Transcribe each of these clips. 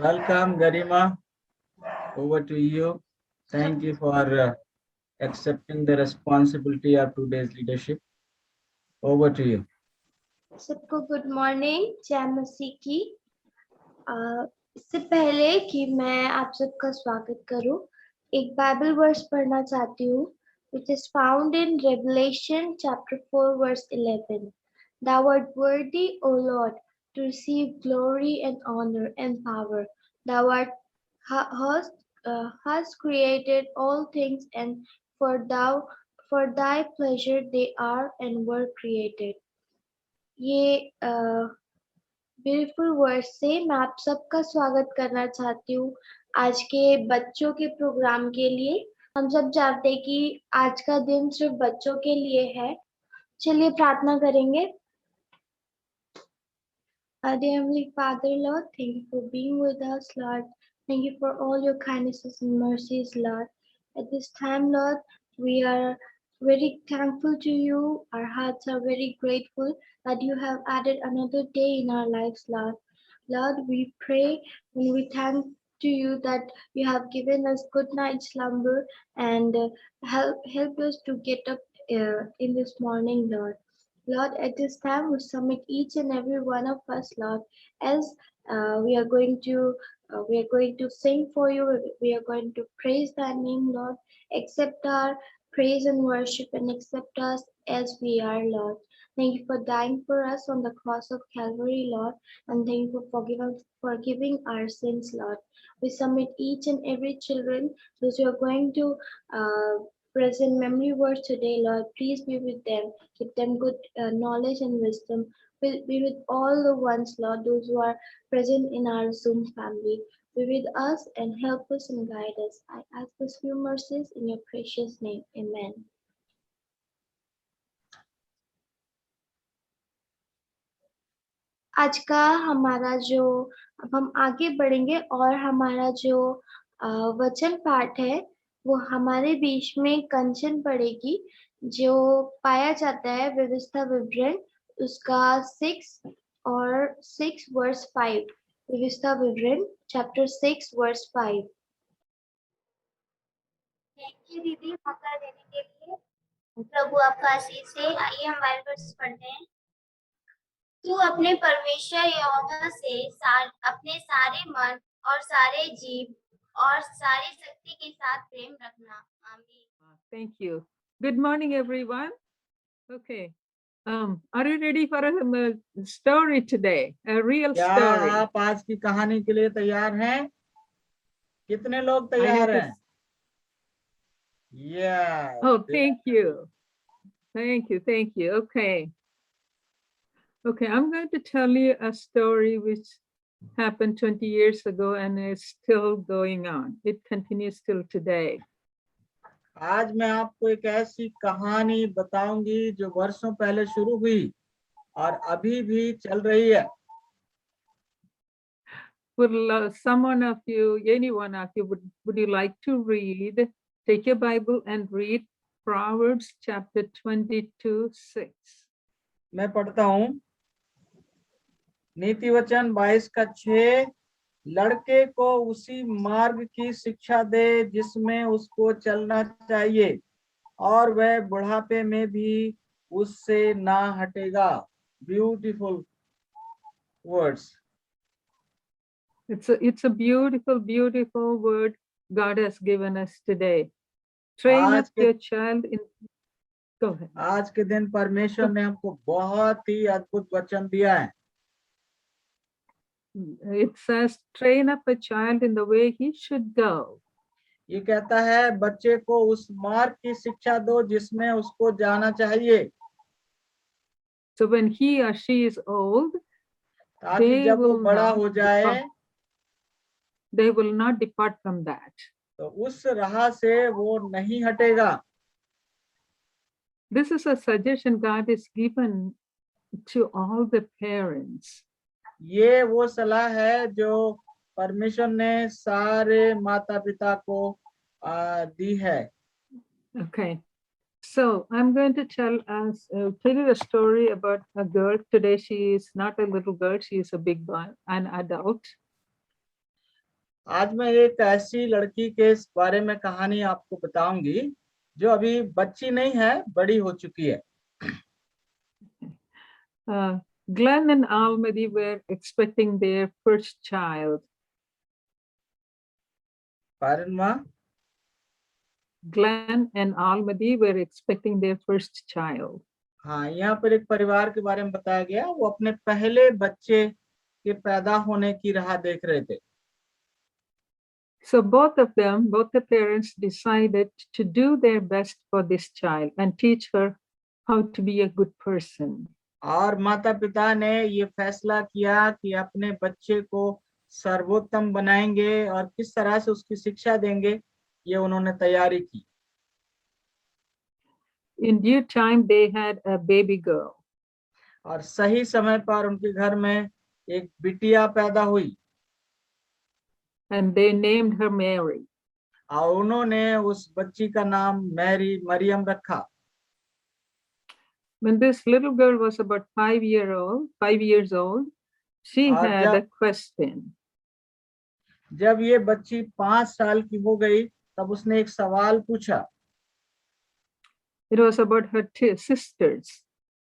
Welcome, Garima. Over to you. Thank you for accepting the responsibility of today's leadership. Over to you. सबको good morning, जय मसीह की। इससे पहले कि मैं आप सबका स्वागत करूं, एक बाइबल वर्स पढ़ना चाहती हूँ, which is found in Revelation chapter 4 verse 11. Thou art worthy, O Lord, to receive glory and honor and power. Thou art hast created all things, and for thy pleasure they are and were created. ये beautiful word से मैं आप सबका स्वागत करना चाहती हूँ आज के बच्चों के प्रोग्राम के लिए। हम सब जानते हैं कि आज का दिन सिर्फ बच्चों के लिए है। चलिए प्रार्थना करेंगे। Dear Heavenly Father, Lord, thank you for being with us, Lord. Thank you for all your kindnesses and mercies, Lord. At this time, Lord, we are very thankful to you. Our hearts are very grateful that you have added another day in our lives, Lord. Lord, we pray and we thank to you that you have given us good night slumber and help us to get up in this morning, Lord. Lord, at this time we submit each and every one of us, Lord, as we are going to sing for you. We are going to praise thy name, Lord. Accept our praise and worship and accept us as we are, Lord. Thank you for dying for us on the cross of Calvary, Lord, and thank you for forgiving our sins, Lord. We submit each and every children, those who are going to present memory words today, Lord. Please be with them. Give them good knowledge and wisdom. Be with all the ones, Lord, those who are present in our Zoom family. Be with us and help us and guide us. I ask this few mercies in your precious name. Amen. आज का हमारा जो अब हम आगे बढ़ेंगे और हमारा जो वचन पाठ है वो हमारे बीच में कंचन पड़ेगी, जो पाया जाता है व्यवस्था विवरण उसका 6 वर्स 5। व्यवस्था विवरण चैप्टर 6 वर्स 5। थैंक यू दीदी मौका देने के लिए। प्रभु आपका आशीष है। आइए हम बाइबल वर्स पढ़ते हैं। तू अपने परमेश्वर यहोवा से अपने सारे मन और सारे जीव और सारी शक्ति के साथ प्रेम रखना। आमीन। Thank you. Good morning, everyone. Okay. Are you ready for a story today? A real क्या story. आप आज की कहानी के लिए तैयार हैं? कितने लोग तैयार हैं? Yeah. Oh, thank you. Thank you. Okay. I'm going to tell you a story which happened 20 years ago and is still going on. It continues till today. आज मैं आपको एक ऐसी कहानी बताऊंगी जो वर्षों पहले शुरू हुई और अभी भी चल रही है। Would someone of you, any one of you, would you like to read? Take your Bible and read Proverbs chapter 22:6. मैं पढ़ता हूँ। नीति वचन 22:6। लड़के को उसी मार्ग की शिक्षा दे जिसमें उसको चलना चाहिए और वह बुढ़ापे में भी उससे ना हटेगा। Beautiful words. It's a beautiful word God has given us today. Train up your child in. Go ahead. आज के दिन परमेश्वर ने हमको बहुत ही अद्भुत वचन दिया है। It says, train up a child in the way he should go. ये कहता है बच्चे को उस मार्ग की शिक्षा दो जिसमें उसको जाना चाहिए। So when he or she is old, ताकि जब वो बड़ा हो जाए, they will not depart from that. तो उस राह से वो नहीं हटेगा। This is a suggestion God has given to all the parents. ये वो सलाह है जो परमेश्वर ने सारे माता पिता को दी है। Okay, so I'm going to tell you a story about a girl. Today she is not a little girl, she is a big boy, an adult. आज मैं एक ऐसी लड़की के बारे में कहानी आपको बताऊंगी जो अभी बच्ची नहीं है, बड़ी हो चुकी है। Glenn and Almady were expecting their first child. कारण माँ, Glenn and Almady were expecting their first child. हाँ, यहाँ पर एक परिवार के बारे में बताया गया, वो अपने पहले बच्चे के पैदा होने की राह देख रहे थे। So both of them, both the parents decided to do their best for this child and teach her how to be a good person. और माता पिता ने ये फैसला किया कि अपने बच्चे को सर्वोत्तम बनाएंगे और किस तरह से उसकी शिक्षा देंगे, ये उन्होंने तैयारी की। In due time, they had a baby girl. और सही समय पर उनके घर में एक बिटिया पैदा हुई। And they named her Mary. और उन्होंने उस बच्ची का नाम मरियम रखा। When this little girl was about 5 years old, she had a question. जब ये बच्ची 5 साल की हो गई, तब उसने एक सवाल पूछा। It was about her sisters,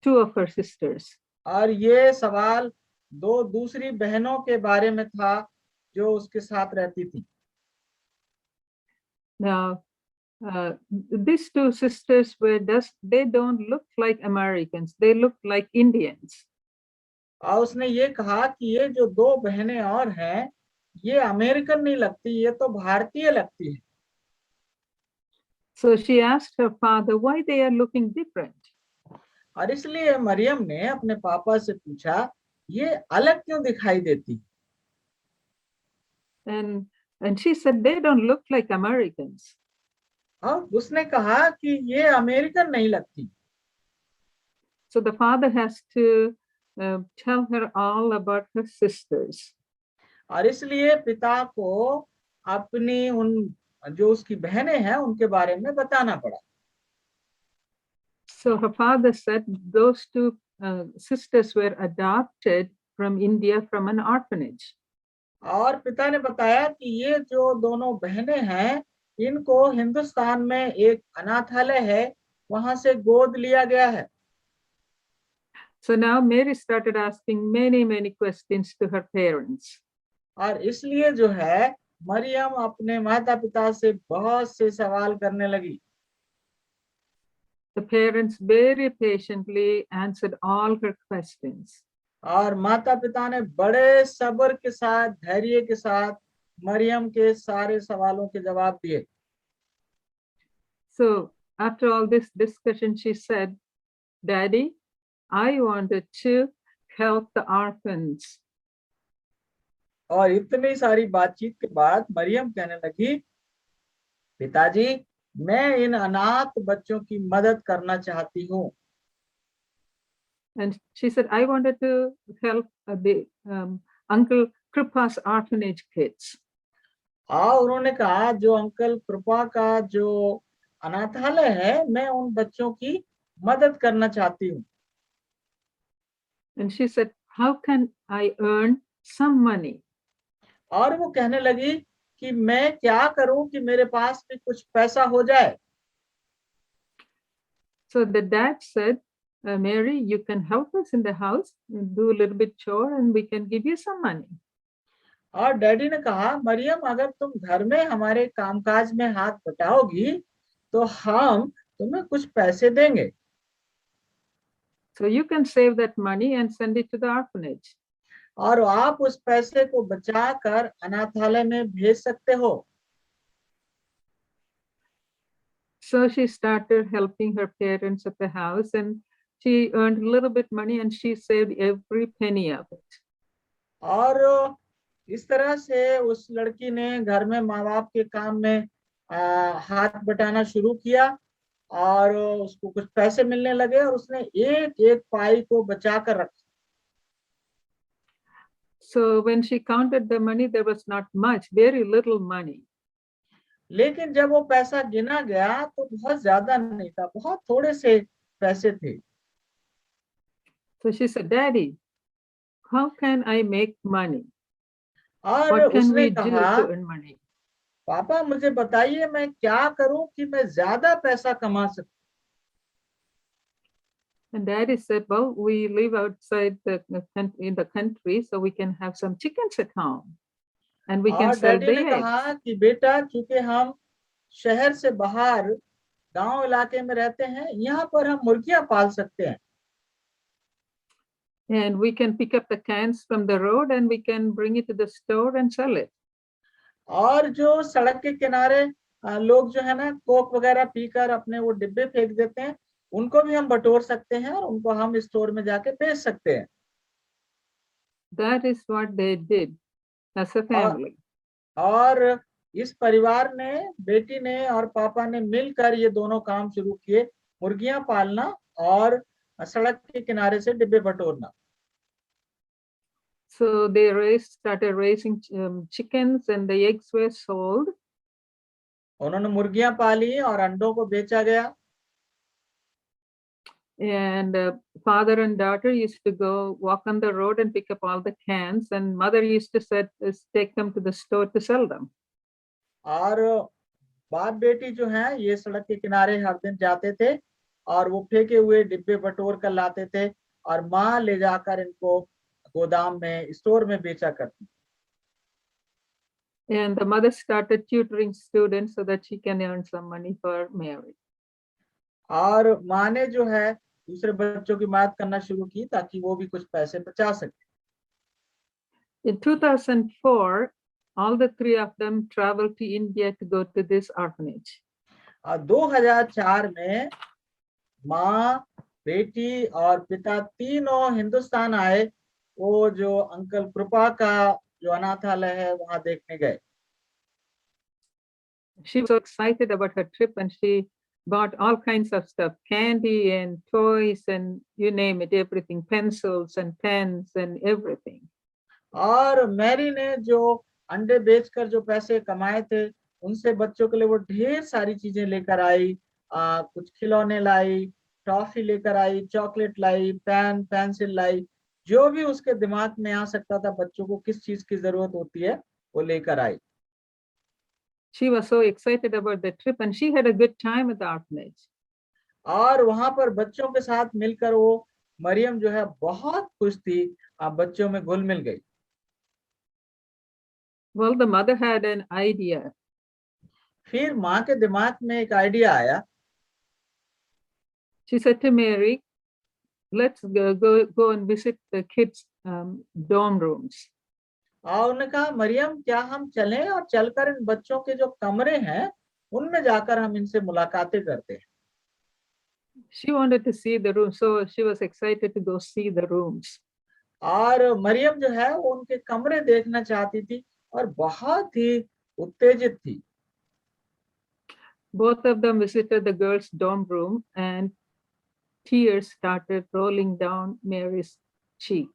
2 of her sisters. और ये सवाल 2 दूसरी बहनों के बारे में था जो उसके साथ रहती थी। Now, these 2 sisters they don't look like Americans, they look like Indians. और उसने ये कहा कि ये जो 2 बहनें और हैं, ये अमेरिकन नहीं लगती, ये तो भारतीय लगती है। So she asked her father why they are looking different. और इसलिए मरियम ने अपने पापा से पूछा, ये अलग क्यों दिखाई देती? And she said they don't look like Americans. और उसने कहा कि ये अमेरिकन नहीं लगती। So the father has to tell her all about her sisters. और इसलिए पिता को अपनी उन जो उसकी बहनें हैं उनके बारे में बताना पड़ा। So her father said those 2 sisters were adopted from India from an orphanage. और पिता ने बताया कि ये जो दोनों बहनें हैं, इनको हिंदुस्तान में एक अनाथालय है, वहां से गोद लिया गया है। So now Mary started asking many questions to her parents. और इसलिए जो है मरियम अपने माता पिता से बहुत से सवाल करने लगी। The parents very patiently answered all her questions. और माता पिता ने बड़े सब्र के साथ, धैर्य के साथ मरियम के सारे सवालों के जवाब दिए। So after all this discussion, she said, "Daddy, I wanted to help the orphans." और इतनी सारी बातचीत के बाद मरियम कहने लगी, पिताजी, मैं इन अनाथ बच्चों की मदद करना चाहती हूँ। And she said, "I wanted to help the Uncle Kripa's orphanage kids." और उन्होंने कहा, जो अंकल कृपा का जो अनाथालय है, मैं उन बच्चों की मदद करना चाहती हूँ। And she said, "How can I earn some money?" और वो कहने लगी कि मैं क्या करूं कि मेरे पास भी कुछ पैसा हो जाए। So the dad said, "Mary, you can help us in the house, do a little bit chore, and we can give you some money." और डैडी ने कहा, मरियम, अगर तुम घर में हमारे कामकाज में हाथ बटाओगी तो हम तुम्हें कुछ पैसे देंगे। So you can save that money and send it to the orphanage. और आप उस पैसे को बचाकर अनाथालय में भेज सकते हो। So she started helping her parents at the house, and she earned a little bit money, and she saved every penny of it. और इस तरह से उस लड़की ने घर में माँ बाप के काम में हाथ बटाना शुरू किया और उसको कुछ पैसे मिलने लगे और उसने एक एक पाई को बचा कर रखा। So when she counted the money, there was not much, very little money. लेकिन जब वो पैसा गिना गया तो बहुत ज्यादा नहीं था, बहुत थोड़े से पैसे थे। So she said, "Daddy, how can I make money?" और What can उसने we do कहा, to earn money? पापा मुझे बताइए मैं क्या करूं कि मैं ज्यादा पैसा कमा सकूं। And Daddy said, well, we live outside in the country, so we can have some chickens at home and we can और sell डैडी the ने eggs. कहा कि बेटा क्योंकि हम शहर से बाहर गांव इलाके में रहते हैं, यहाँ पर हम मुर्गियां पाल सकते हैं। And we can pick up the cans from the road and we can bring it to the store and sell it. और जो सड़क के किनारे लोग जो है ना कोक वगैरह पीकर अपने वो डिब्बे फेंक देते हैं, उनको भी हम बटोर सकते हैं और उनको हम स्टोर में जाके बेच सकते हैं। That is what they did as a family. और इस परिवार ने, बेटी ने और पापा ने मिलकर ये दोनों काम शुरू किए, मुर्गियां पालना और सड़क के किनारे से डिब्बे बटोरना। So they started raising chickens and the eggs were sold. उन्होंने मुर्गियां पाली और अंडों को बेचा गया। And father and daughter used to go walk on the road and pick up all the cans, and mother used to take them to the store to sell them. और बाप बेटी जो हैं ये सड़क के किनारे हर दिन जाते थे और वो फेंके हुए डिब्बे बटोर कर लाते थे और माँ ले जाकर इनको गोदाम में, स्टोर में बेचा करती। And the mother started tutoring students so that she can earn some money for Mary. और माँ ने जो है दूसरे बच्चों की मदद करना शुरू की ताकि वो भी कुछ पैसे बचा सके। In 2004, all the three of them traveled to India to go to this orphanage. 2004 में माँ, बेटी और पिता तीनों हिंदुस्तान आए, वो जो अंकल कृपा का जो अनाथालय है वहां देखने गए। She was so excited about her trip and she bought all kinds of stuff, candy and toys and you name it, everything, pencils and pens and everything. और मैरी ने जो अंडे बेचकर जो पैसे कमाए थे उनसे बच्चों के लिए वो ढेर सारी चीजें लेकर आई, कुछ खिलौने लाई, टॉफी लेकर आई, चॉकलेट लाई, पेन पेंसिल लाई, जो भी उसके दिमाग में आ सकता था बच्चों को किस चीज की जरूरत होती है वो लेकर आई। She was so excited about the trip and she had a good time at the orphanage. और वहां पर बच्चों के साथ मिलकर वो मरियम जो है बहुत खुश थी, बच्चों में घुल मिल गई। Well, the mother had an idea. फिर माँ के दिमाग में एक आइडिया आया। She said to Mary, let's go and visit the kids' dorm rooms. और उन्होंने कहा मरियम क्या हम चलें और चलकर इन बच्चों के जो कमरे हैं उनमें जाकर हम इनसे मुलाकातें करते हैं। She wanted to see the room, so she was excited to go see the rooms. और मरियम जो है वो उनके कमरे देखना चाहती थी और बहुत ही उत्तेजित थी। Both of them visited the girls' dorm room and tears started rolling down Mary's cheek.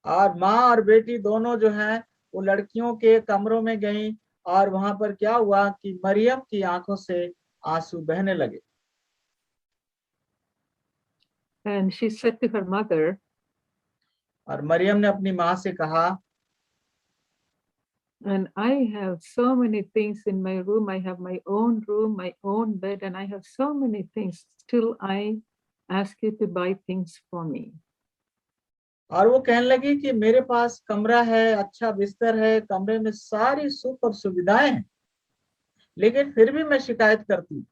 और माँ और बेटी दोनों जो हैं वो लड़कियों के कमरों में गईं और वहां पर क्या हुआ कि मरियम की आंखों से आंसू बहने लगे। And she said to her mother, और मरियम ने अपनी माँ से कहा, and I have so many things in my room. I have my own room, my own bed, and I have so many things. Still, I ask you to buy things for me. और वो कहने लगी कि मेरे पास कमरा है, अच्छा बिस्तर है, कमरे में सारी सुख और सुविधाएं हैं, लेकिन फिर भी मैं शिकायत करती हूँ।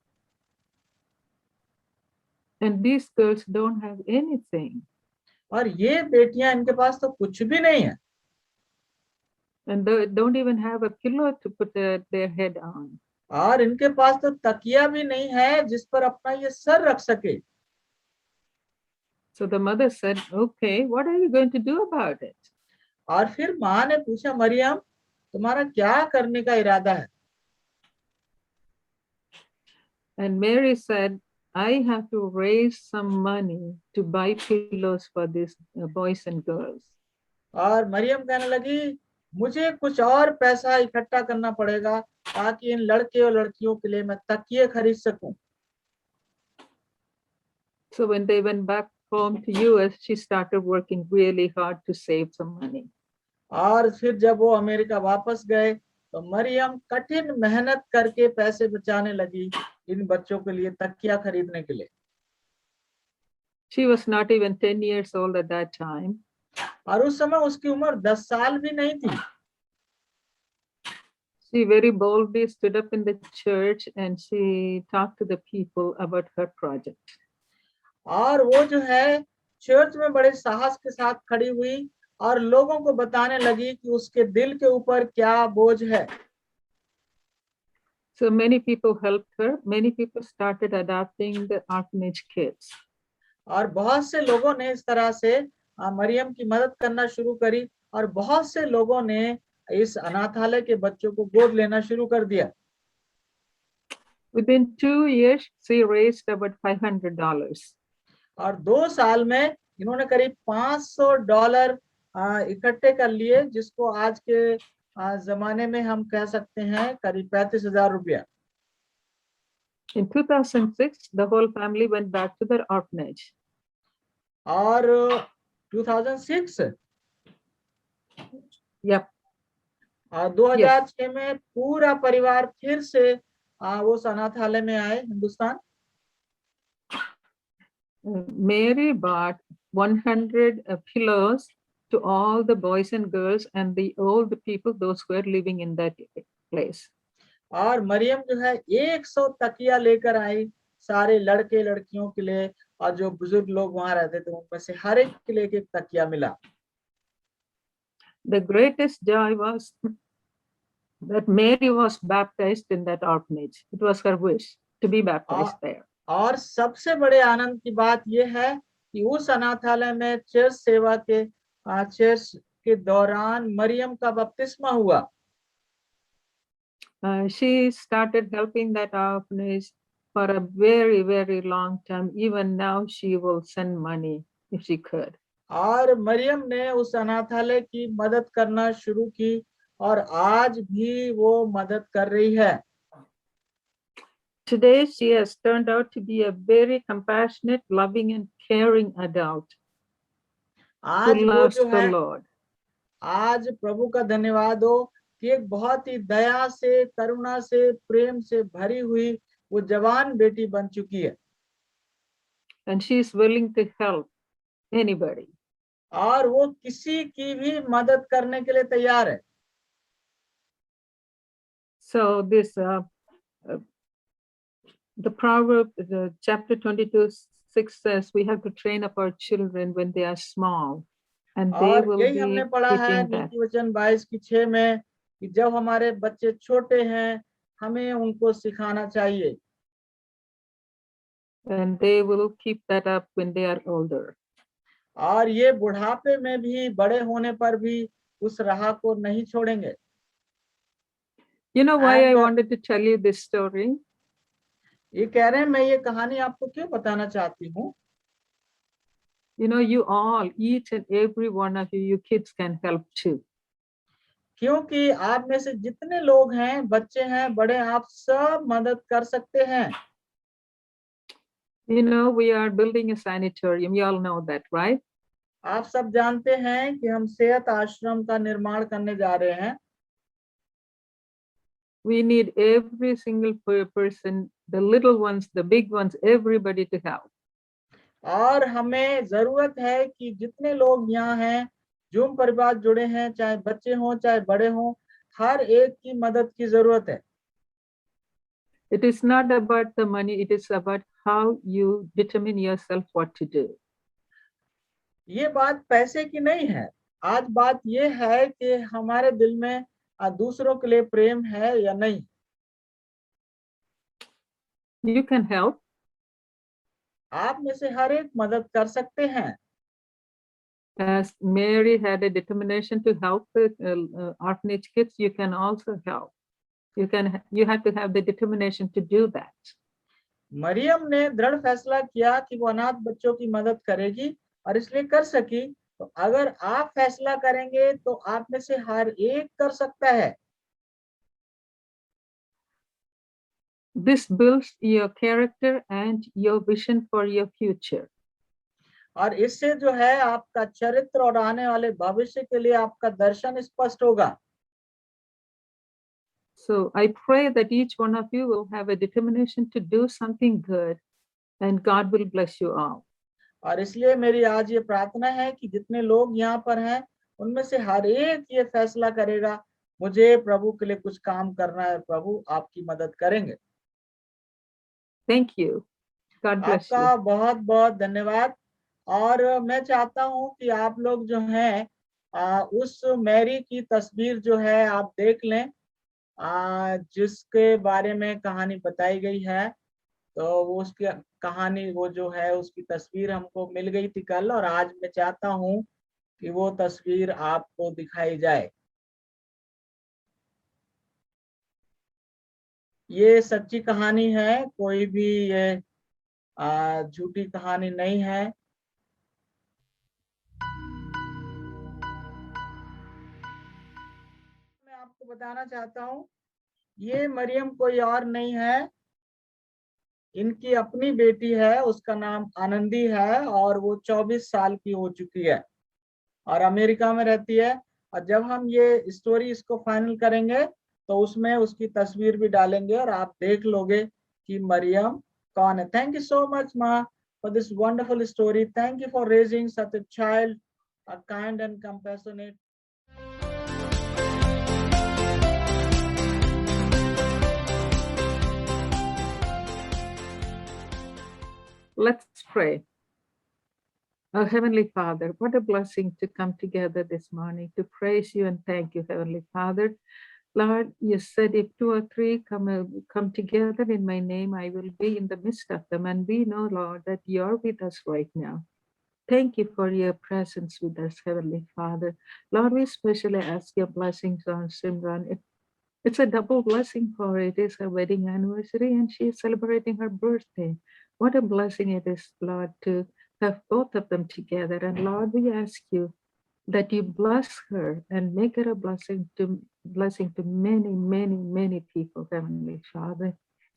And these girls don't have anything. और ये बेटियां इनके पास तो कुछ भी नहीं है। And they don't even have a pillow to put their head on. और इनके पास तो तकिया भी नहीं है जिस पर अपना ये सर रख सके। So the mother said, okay, what are you going to do about it? और फिर माँ ने पूछा, मरियम तुम्हारा क्या करने का इरादा है? And Mary said, I have to raise some money to buy pillows for these boys and girls. और मरियम कहने लगी मुझे कुछ और पैसा इकट्ठा करना पड़ेगा ताकि इन लड़के और लड़कियों के लिए मैं तकिए खरीद सकूं। So when they went back home to US, she started working really hard to save some money. और फिर जब वो अमेरिका वापस गए तो मरियम कठिन मेहनत करके पैसे बचाने लगी इन बच्चों के लिए तकिया खरीदने के लिए। She was not even 10 years old at that time. और उस समय उसकी उम्र 10 साल भी नहीं थी। She very boldly stood up in the church and she talked to the people about her project. और वो जो है चर्च में बड़े साहस के साथ खड़ी हुई और लोगों को बताने लगी कि उसके दिल के ऊपर क्या बोझ है। So many people helped her. Many people started adopting the orphanage kids. और बहुत से लोगों ने इस तरह से मरियम की मदद करना शुरू करी और बहुत से लोगों ने इस अनाथालय के बच्चों को गोद लेना शुरू कर दिया। Within 2 years, she raised about $500. और 2 साल में इन्होंने करीब $500 इकट्ठे कर लिए, जिसको आज के जमाने में हम कह सकते हैं करीब 35,000 रुपया। In 2006, the whole family went back to their orphanage. और 2006 Yep. 2006 में पूरा परिवार फिर से वो अनाथालय में आए Hindustan. Mary bought 100 pillows to all the boys and girls and the old people, those who were living in that place. और मरियम जो है 100 तकिया लेकर आई सारे लड़के लड़कियों के लिए, और जो बुजुर्ग लोग वहां रहते थे उनमें से हर एक के लिए एक तकिया मिला। The greatest joy was that Mary was baptized in that orphanage. It was her wish to be baptized there. और सबसे बड़े आनंद की बात यह है कि उस अनाथालय में चर्च सेवा के चर्च के दौरान मरियम का बपतिस्मा हुआ। She started helping that orphanage for a very, very long time. Even now, she will send money if she could. और मरियम ने उस अनाथालय की मदद करना शुरू की और आज भी वो मदद कर रही है। Today, she has turned out to be a very compassionate, loving, and caring adult who आज वो loves जो the है, Lord. आज प्रभु का धन्यवाद हो कि एक बहुत ही दया से, करुणा से, प्रेम से भरी हुई वो जवान बेटी बन चुकी है। And she is willing to help anybody. और वो किसी की भी मदद करने के लिए तैयार है। So this, the proverb, the chapter 22:6 says we have to train up our children when they are small, and they और will यही be हमने पढ़ा है keeping that. नीति वचन 22:6 में कि जब हमारे बच्चे छोटे हैं हमें उनको सिखाना चाहिए। And they will keep that up when they are older. और ये बुढ़ापे में भी, बड़े होने पर भी उस राह को नहीं छोड़ेंगे। You know why I And, wanted to tell you this story? ये कह रहे हैं मैं ये कहानी आपको क्यों बताना चाहती हूँ। You know, you all, each and every one of you kids can help too. क्योंकि आप में से जितने लोग हैं, बच्चे हैं, बड़े, आप सब मदद कर सकते हैं। You know, we are building a sanitarium. You all know that, right? आप सब जानते हैं कि हम सेहत आश्रम का निर्माण करने जा रहे हैं। We need every single person, the little ones, the big ones, everybody to help. और हमें जरूरत है कि जितने लोग यहाँ हैं, जूम परिवार जुड़े हैं, चाहे बच्चे हों चाहे बड़े हों, हर एक की मदद की जरूरत है। It is not about the money, it is about how you determine yourself what to do. ये बात पैसे की नहीं है, आज बात ये है कि हमारे दिल में दूसरों के लिए प्रेम है या नहीं। You can help. आप में से हर एक मदद कर सकते हैं। As Mary had a determination to help the orphanage kids, you can also help. You have to have the determination to do that. Maryam ने दृढ़ फैसला किया कि वो अनाथ बच्चों की मदद करेगी और इसलिए कर सकी। तो अगर आप फैसला करेंगे तो आप में से हर एक कर सकता है। This builds your character and your vision for your future. और इससे जो है आपका चरित्र और आने वाले भविष्य के लिए आपका दर्शन स्पष्ट होगा। So I pray that each one of you will have a determination to do something good, and God will bless you all. और इसलिए मेरी आज ये प्रार्थना है कि जितने लोग यहाँ पर हैं उनमें से हर एक ये फैसला करेगा, मुझे प्रभु के लिए कुछ काम करना है, प्रभु आपकी मदद करेंगे। Thank you. God bless आपका you. बहुत बहुत धन्यवाद। और मैं चाहता हूँ कि आप लोग जो हैं उस मैरी की तस्वीर जो है आप देख लें, जिसके बारे में कहानी बताई गई है। तो वो उसकी कहानी वो जो है उसकी तस्वीर हमको मिल गई थी कल, और आज मैं चाहता हूँ कि वो तस्वीर आपको दिखाई जाए। ये सच्ची कहानी है, कोई भी ये झूठी कहानी नहीं है। मैं आपको बताना चाहता हूँ, ये मरियम कोई और नहीं है, इनकी अपनी बेटी है, उसका नाम आनंदी है और वो 24 साल की हो चुकी है और अमेरिका में रहती है। और जब हम ये स्टोरी इसको फाइनल करेंगे तो उसमें उसकी तस्वीर भी डालेंगे और आप देख लोगे कि मरियम कौन है। थैंक यू सो मच माँ for this wonderful story. Thank you for raising such a child, a kind and compassionate. Let's pray. Oh, Heavenly Father, what a blessing to come together this morning to praise you and thank you, Heavenly Father. Lord, you said if 2 or 3 come together in my name, I will be in the midst of them. And we know, Lord, that you're with us right now. Thank you for your presence with us, Heavenly Father. Lord, we especially ask your blessings on Simran. It's a double blessing for her. It is her wedding anniversary and she is celebrating her birthday. What a blessing it is, Lord, to have both of them together. And Lord, we ask you that you bless her and make her a blessing to many, many, many people, Heavenly Father.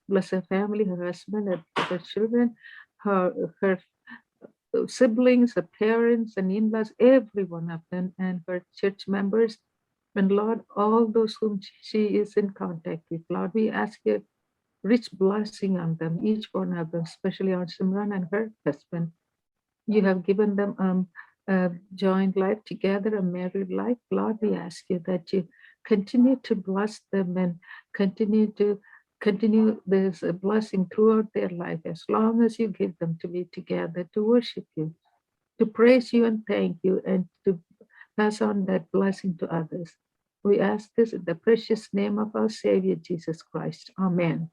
Bless her family, her husband, her children, her siblings, her parents and in-laws, every one of them, and her church members. And Lord, all those whom she is in contact with, Lord, we ask you rich blessing on them, each one of them, especially on Simran and her husband. You have given them a joint life together, a married life. Lord, we ask you that you continue to bless them and continue this blessing throughout their life, as long as you give them to be together, to worship you, to praise you and thank you, and to pass on that blessing to others. We ask this in the precious name of our Savior, Jesus Christ. Amen.